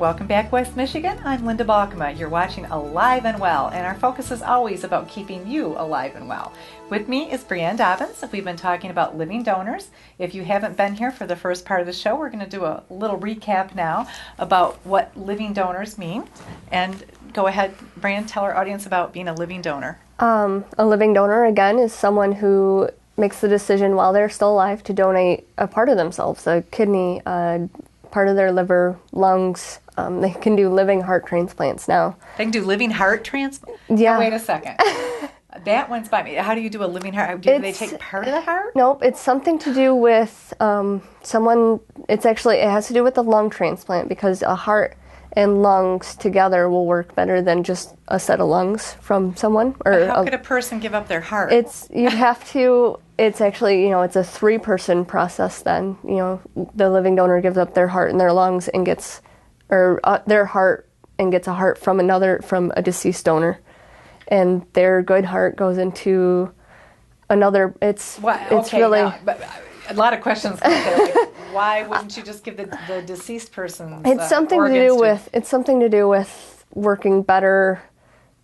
Welcome back, West Michigan. I'm Linda Balkema. You're watching Alive and Well, and our focus is always about keeping you alive and well. With me is Brianne Dobbins. We've been talking about living donors. If you haven't been here for the first part of the show, we're going to do a little recap now about what living donors mean. And go ahead, Brianne, tell our audience about being a living donor. A living donor, again, is someone who makes the decision while they're still alive to donate a part of themselves, a kidney, part of their liver, lungs. They can do living heart transplants now. They can do living heart transplants? Yeah. Now, wait a second. That one's by me. How do you do a living heart? Do they take part of the heart? Nope. It's something to do with someone. It has to do with the lung transplant, because a heart and lungs together will work better than just a set of lungs from someone. But how could a person give up their heart? You'd have to. It's actually, it's a 3-person process then. The living donor gives up their heart and their lungs and gets, their heart and gets a heart from a deceased donor. And their good heart goes into another, it's really... Now, but a lot of questions come there, like, why wouldn't you just give the deceased person's It's something to do with working better,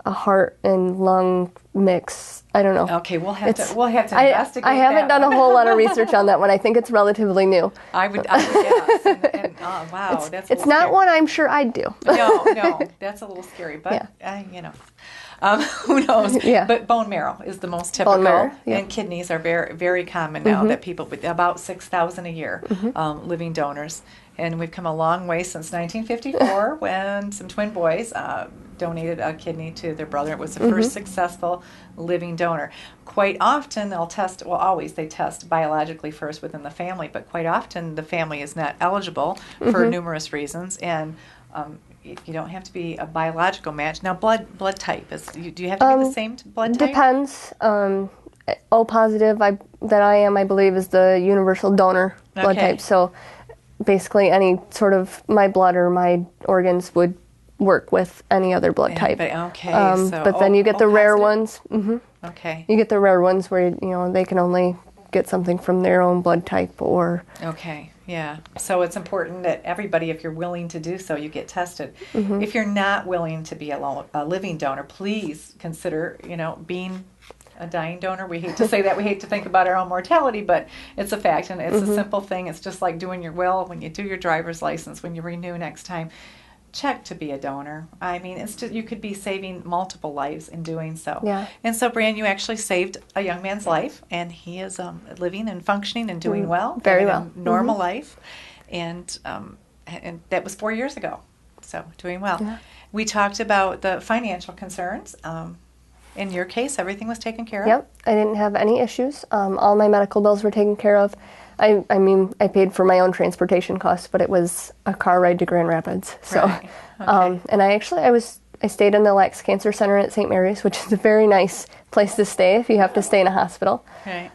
a heart and lung mix. I don't know. Okay, we'll have to investigate. I haven't done a whole lot of research on that one. I think it's relatively new. I would guess. And wow, it's not scary. One I'm sure I'd do. No, that's a little scary. But who knows? Yeah. But bone marrow is the most typical, bone marrow, yeah. And kidneys are very, very common now. That people with about 6,000 a year living donors, and we've come a long way since 1954 when some twin boys donated a kidney to their brother. It was the first successful living donor. Quite often they'll test, always they test biologically first within the family, but quite often the family is not eligible for numerous reasons, and you don't have to be a biological match. Now, blood type, do you have to be the same blood type? Depends. O positive that I am, I believe, is the universal donor blood type. So basically any sort of my blood or my organs would work with any other blood type. But then you get the rare ones. Okay. You get the rare ones where they can only get something from their own blood type or. Okay. Yeah. So it's important that everybody, if you're willing to do so, you get tested. If you're not willing to be a living donor, please consider being a dying donor. We hate to say that. We hate to think about our own mortality, but it's a fact, and it's a simple thing. It's just like doing your will. When you do your driver's license, when you renew next time, check to be a donor. I mean, it's just, you could be saving multiple lives in doing so. Yeah. And so, Brianne, you actually saved a young man's life, and he is living and functioning and doing well. Very well. A normal life, and that was 4 years ago. So, doing well. Yeah. We talked about the financial concerns. In your case, everything was taken care of? Yep. I didn't have any issues. All my medical bills were taken care of. I mean, I paid for my own transportation costs, but it was a car ride to Grand Rapids. So, right. Okay. And I stayed in the Lax Cancer Center at St. Mary's, which is a very nice place to stay if you have to stay in a hospital. Right.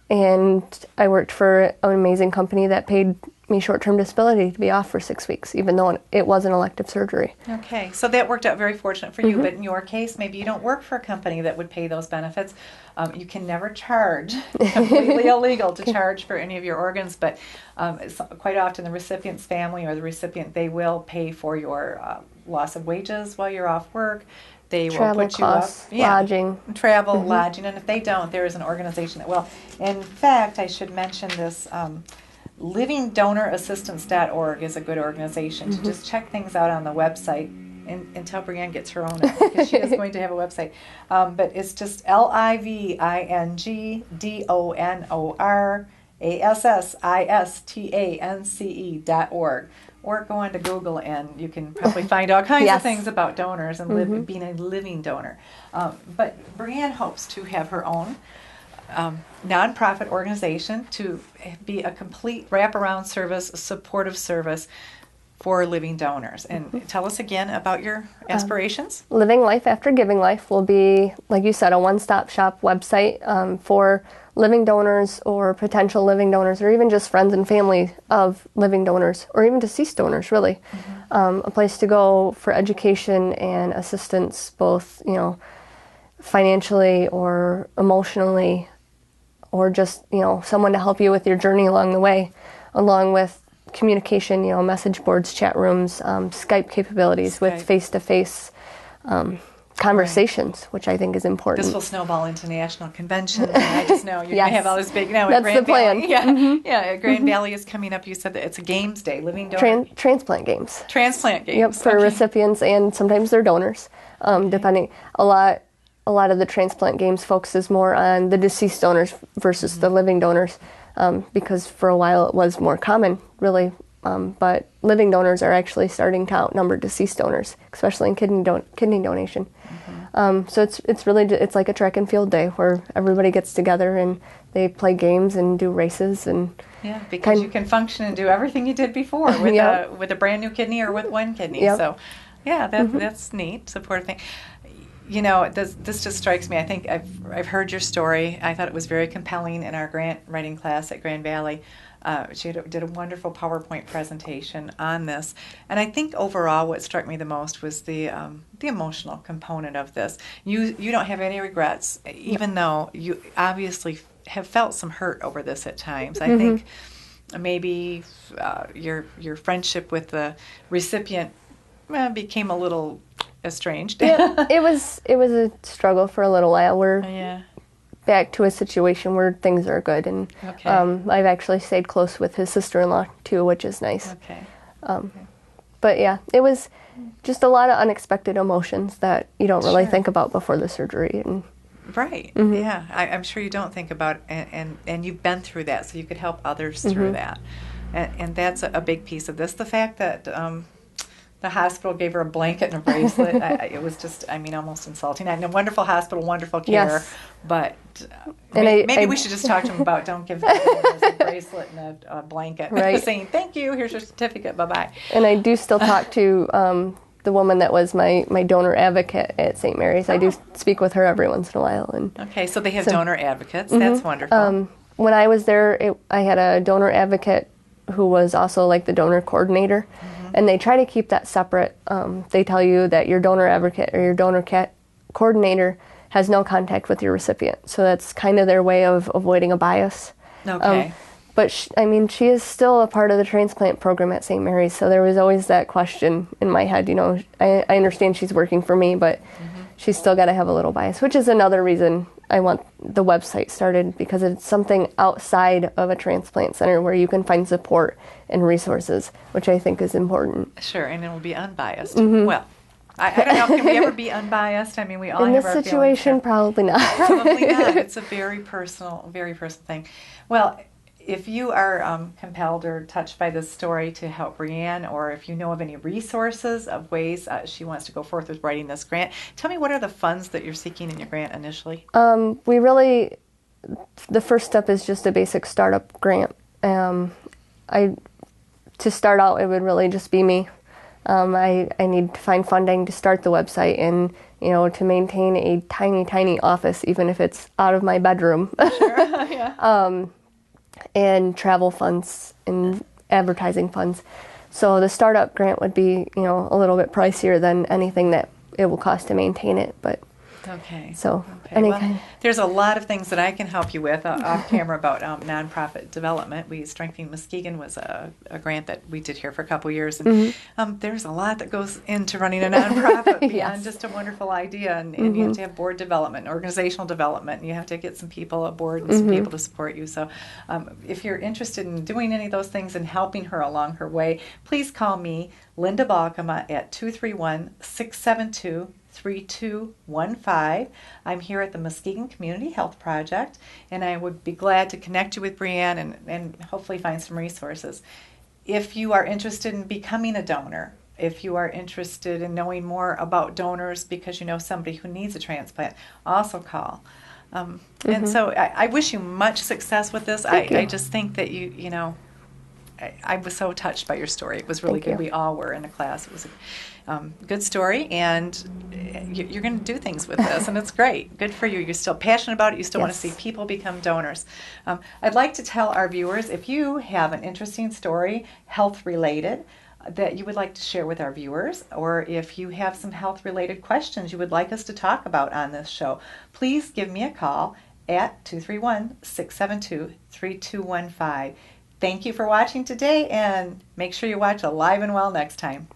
And I worked for an amazing company that paid me short-term disability to be off for 6 weeks, even though it was an elective surgery. Okay, so that worked out very fortunate for you, but in your case, maybe you don't work for a company that would pay those benefits. You can never charge, completely illegal to charge for any of your organs, but quite often the recipient's family or the recipient, they will pay for your loss of wages while you're off work. They will put you up. Lodging. Travel, lodging, and if they don't, there is an organization that will. In fact, I should mention this, livingdonorassistance.org is a good organization to just check things out on the website until Brianne gets her own, because she is going to have a website. But it's just livingdonorassistance.org. Or go on to Google and you can probably find all kinds of things about donors and being a living donor. But Brianne hopes to have her own nonprofit organization to be a complete wraparound service, a supportive service for living donors. And tell us again about your aspirations. Living Life After Giving Life will be, like you said, a one-stop shop website for living donors or potential living donors, or even just friends and family of living donors, or even deceased donors, really. A place to go for education and assistance, both, financially or emotionally, or just, someone to help you with your journey along the way, along with communication, message boards, chat rooms, Skype capabilities with face-to-face conversations, which I think is important. This will snowball into national conventions. And I just know you're Yes. going to have all this big. Now, That's at Grand the plan. Valley, yeah, Mhm. yeah. Grand Valley is coming up. You said that it's a games day, living donor Transplant games. transplant games. Yep, for recipients and sometimes their donors, depending. A lot of the transplant games focuses more on the deceased donors versus the living donors, because for a while it was more common, really. But living donors are actually starting to outnumber deceased donors, especially in kidney donation. So it's really like a track and field day where everybody gets together and they play games and do races and because you can function and do everything you did before with a brand new kidney or with one kidney. Yep. So that's neat. Support thing. This just strikes me. I think I've heard your story. I thought it was very compelling in our grant writing class at Grand Valley. She did a wonderful PowerPoint presentation on this, and I think overall what struck me the most was the emotional component of this. You don't have any regrets, even though you obviously have felt some hurt over this at times. I think maybe your friendship with the recipient became a little estranged. Yeah, it was a struggle for a little while. We're back to a situation where things are good, and I've actually stayed close with his sister-in-law too, which is nice. But yeah, it was just a lot of unexpected emotions that you don't really think about before the surgery. And right. Yeah, I'm sure you don't think about it, and you've been through that, so you could help others through that, and that's a big piece of this. The fact that the hospital gave her a blanket and a bracelet. It was just, almost insulting. I know, wonderful hospital, wonderful care, but maybe we should just talk to them about don't give them a bracelet and a blanket. Right. Saying, thank you, here's your certificate, bye-bye. And I do still talk to the woman that was my donor advocate at St. Mary's. I do speak with her every once in a while. And so they have donor advocates. That's wonderful. When I was there, I had a donor advocate who was also like the donor coordinator. And they try to keep that separate. They tell you that your donor advocate or your donor coordinator has no contact with your recipient. So that's kind of their way of avoiding a bias. Okay. But she is still a part of the transplant program at St. Mary's. So there was always that question in my head. I understand she's working for me, but she's still got to have a little bias, which is another reason I want the website started, because it's something outside of a transplant center where you can find support and resources, which I think is important. Sure, and it will be unbiased. Well, I don't know, can we ever be unbiased? We all in have this our situation, probably not. Probably not. It's a very personal thing. Well, if you are compelled or touched by this story to help Brianne, or if you know of any resources of ways she wants to go forth with writing this grant, tell me, what are the funds that you're seeking in your grant initially? The first step is just a basic startup grant. To start out, it would really just be me. I need to find funding to start the website and, to maintain a tiny, tiny office, even if it's out of my bedroom. Sure, yeah. And travel funds and advertising funds. So the startup grant would be, a little bit pricier than anything that it will cost to maintain it, but okay. So there's a lot of things that I can help you with off camera about nonprofit development. Strengthening Muskegon was a grant that we did here for a couple years, and there's a lot that goes into running a nonprofit beyond just a wonderful idea, and you have to have board development, organizational development, and you have to get some people aboard and some people to support you. So if you're interested in doing any of those things and helping her along her way, please call me, Linda Balkema, at 231-672-3215. I'm here at the Muskegon Community Health Project, and I would be glad to connect you with Brianne and hopefully find some resources. If you are interested in becoming a donor, if you are interested in knowing more about donors because you know somebody who needs a transplant, also call. And so I wish you much success with this. I just think that I was so touched by your story. It was really good. We all were in a class. It was a good story, and you're going to do things with this, and it's great. Good for you. You're still passionate about it. You still want to see people become donors. I'd like to tell our viewers, if you have an interesting story, health-related, that you would like to share with our viewers, or if you have some health-related questions you would like us to talk about on this show, please give me a call at 231-672-3215. thank you for watching today, and make sure you watch Alive and Well next time.